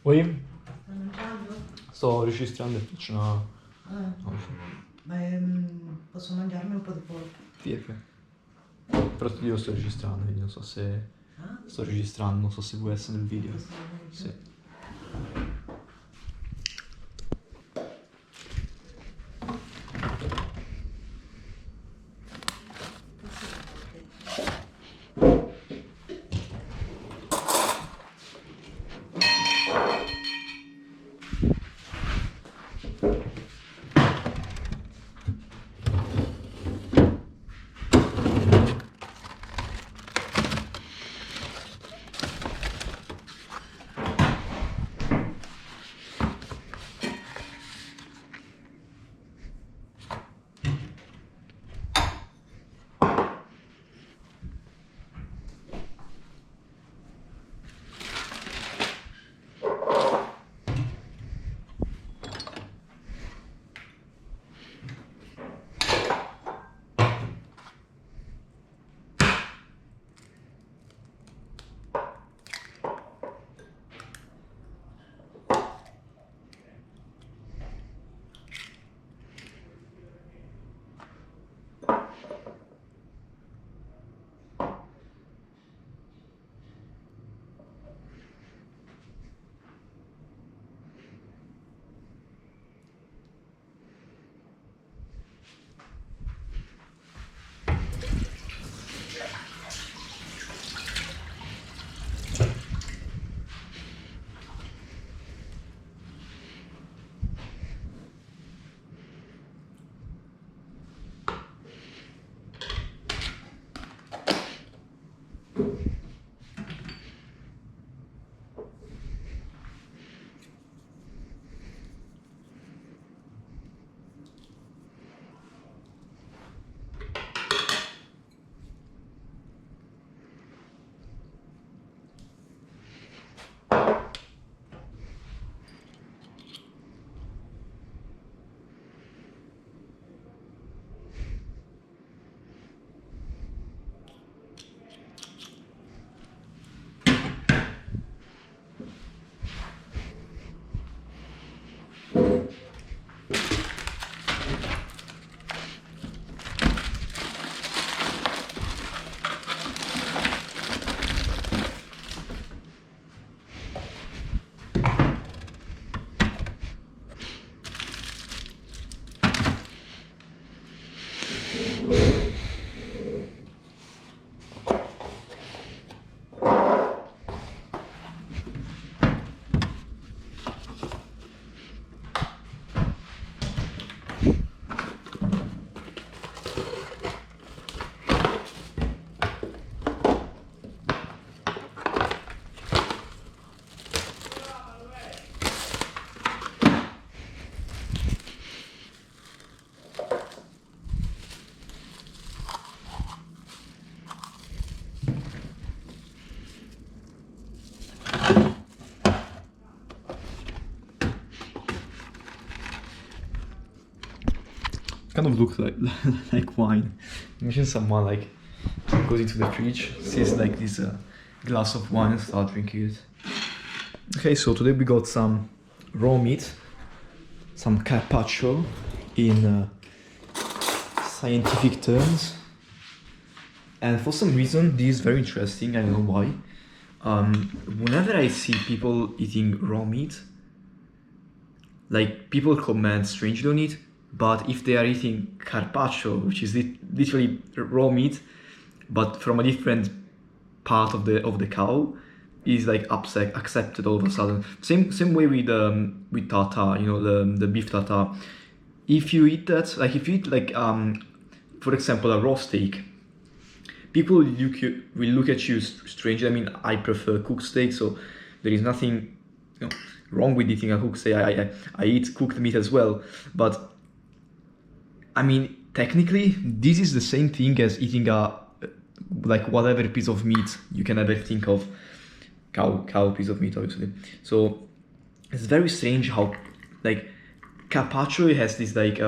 Oi? Sta mangiando? Sto registrando e faccio una... Ah, ma posso mangiarmi un po' di pollo? Sì, ok. Però io sto registrando, quindi non so se... Ah? Sto registrando, non so se vuoi essere nel video. Questo è il Sì. Kind of looks like like wine. Imagine someone like goes into the fridge, sees like this glass of wine and start drinking it. Okay, so today we got some raw meat, some carpaccio in scientific terms, and for some reason this is very interesting. I don't know why. Whenever I see people eating raw meat, like people comment strangely on it, but if they are eating carpaccio, which is literally raw meat, but from a different part of the cow, is like accepted all of a sudden. Same way with tartar, you know, the beef tartar. If you eat that, like if you eat like for example a raw steak, people will look at you strangely. I mean, I prefer cooked steak, so there is nothing, you know, wrong with eating a cooked steak. I eat cooked meat as well, but I mean, technically, this is the same thing as eating a like whatever piece of meat you can ever think of. Cow piece of meat, obviously. So it's very strange how like carpaccio has this like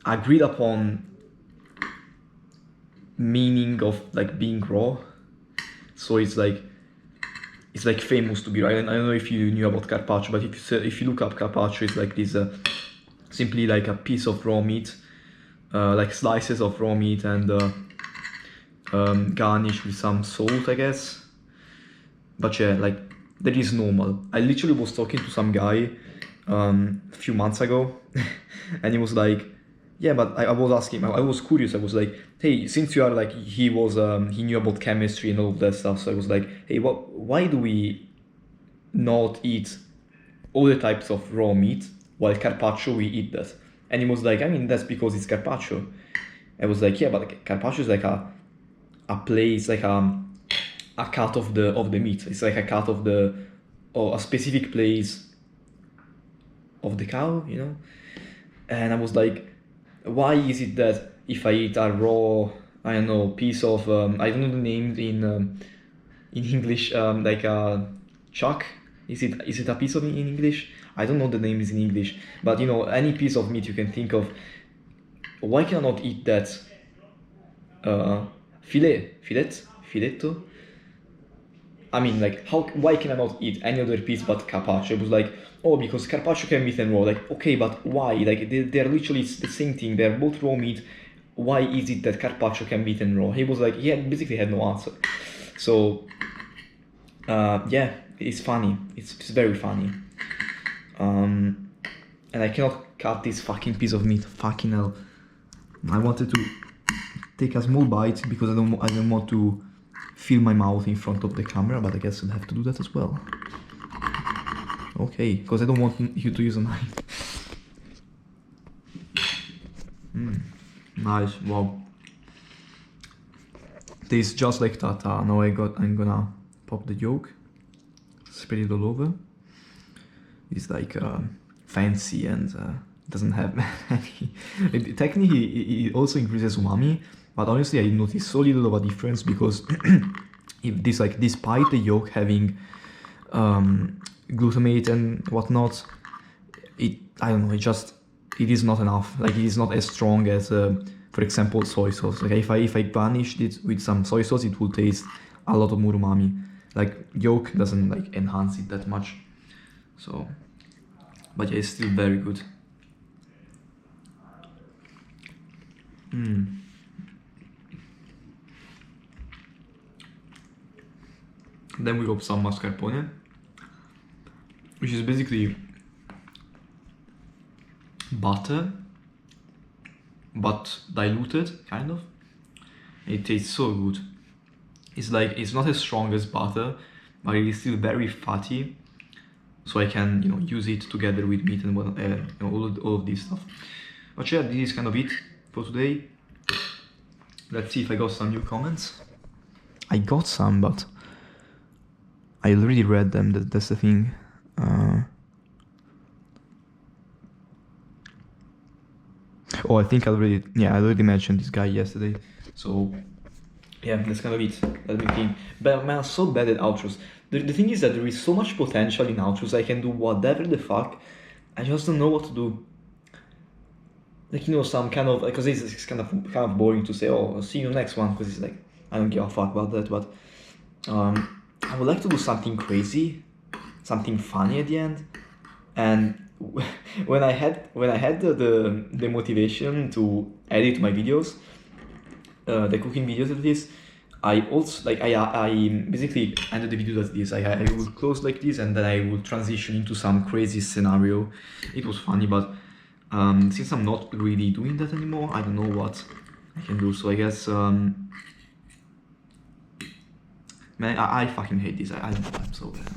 agreed upon meaning of like being raw. So it's like it's like famous to be right. And I don't know if you knew about carpaccio, but if you look up carpaccio, it's like this simply like a piece of raw meat, like slices of raw meat, and garnished with some salt, I guess. But yeah, like that is normal. I literally was talking to some guy a few months ago, and he was like, yeah, but I was asking, I was curious. I was like, hey, since you are like, he knew about chemistry and all of that stuff. So I was like, hey, why do we not eat all the types of raw meat while carpaccio we eat that? And he was like, I mean, that's because it's carpaccio. I was like, yeah, but like, carpaccio is like a place, like a cut of the meat. It's like a cut of or a specific place of the cow, you know. And I was like, why is it that if I eat a raw, I don't know, piece of I don't know the name in English, like a chuck? Is it a piece of in English? I don't know the names in English, but you know, any piece of meat you can think of. Why can I not eat that filetto? I mean, like, why can I not eat any other piece but carpaccio? It was like, oh, because carpaccio can be eaten raw. Like, okay, but why? Like, they're literally the same thing. They're both raw meat. Why is it that carpaccio can be eaten raw? He was like, he basically had no answer. So, yeah, it's funny. It's very funny. And I cannot cut this fucking piece of meat. Fucking hell. I wanted to take a small bite because I don't want to fill my mouth in front of the camera, but I guess I'll have to do that as well. Okay, because I don't want you to use a knife. Nice, wow. Tastes just like that. Now I'm gonna pop the yolk, spread it all over. It's like fancy and doesn't have any. Technically, it also increases umami, but honestly, I noticed so little of a difference because if despite the yolk having glutamate and whatnot, I don't know, it is not enough. Like, it is not as strong as for example, soy sauce. Like, if I garnished it with some soy sauce, it will taste a lot of more umami. Like, yolk doesn't like enhance it that much. So, but yeah, it's still very good. Then we got some mascarpone, which is basically butter, but diluted, kind of. It tastes so good. It's like, it's not as strong as butter, but it is still very fatty. So I can, use it together with meat and all of this stuff. But yeah, this is kind of it for today. Let's see if I got some new comments. I got some, but I already read them. That's the thing. Oh, I think I already mentioned this guy yesterday. So yeah, that's kind of it. Let me think. But man, I'm so bad at outros. The thing is that there is so much potential in outros. I can do whatever the fuck. I just don't know what to do. Like, some kind of, because it's kind of boring to say, oh, I'll see you next one, because it's like, I don't give a fuck about that. But I would like to do something crazy, something funny at the end. And when I had the motivation to edit my videos, the cooking videos at least, I also I basically ended the video like this. I would close like this, and then I would transition into some crazy scenario. It was funny, but since I'm not really doing that anymore, I don't know what I can do. So I guess man, I fucking hate this. I'm so bad.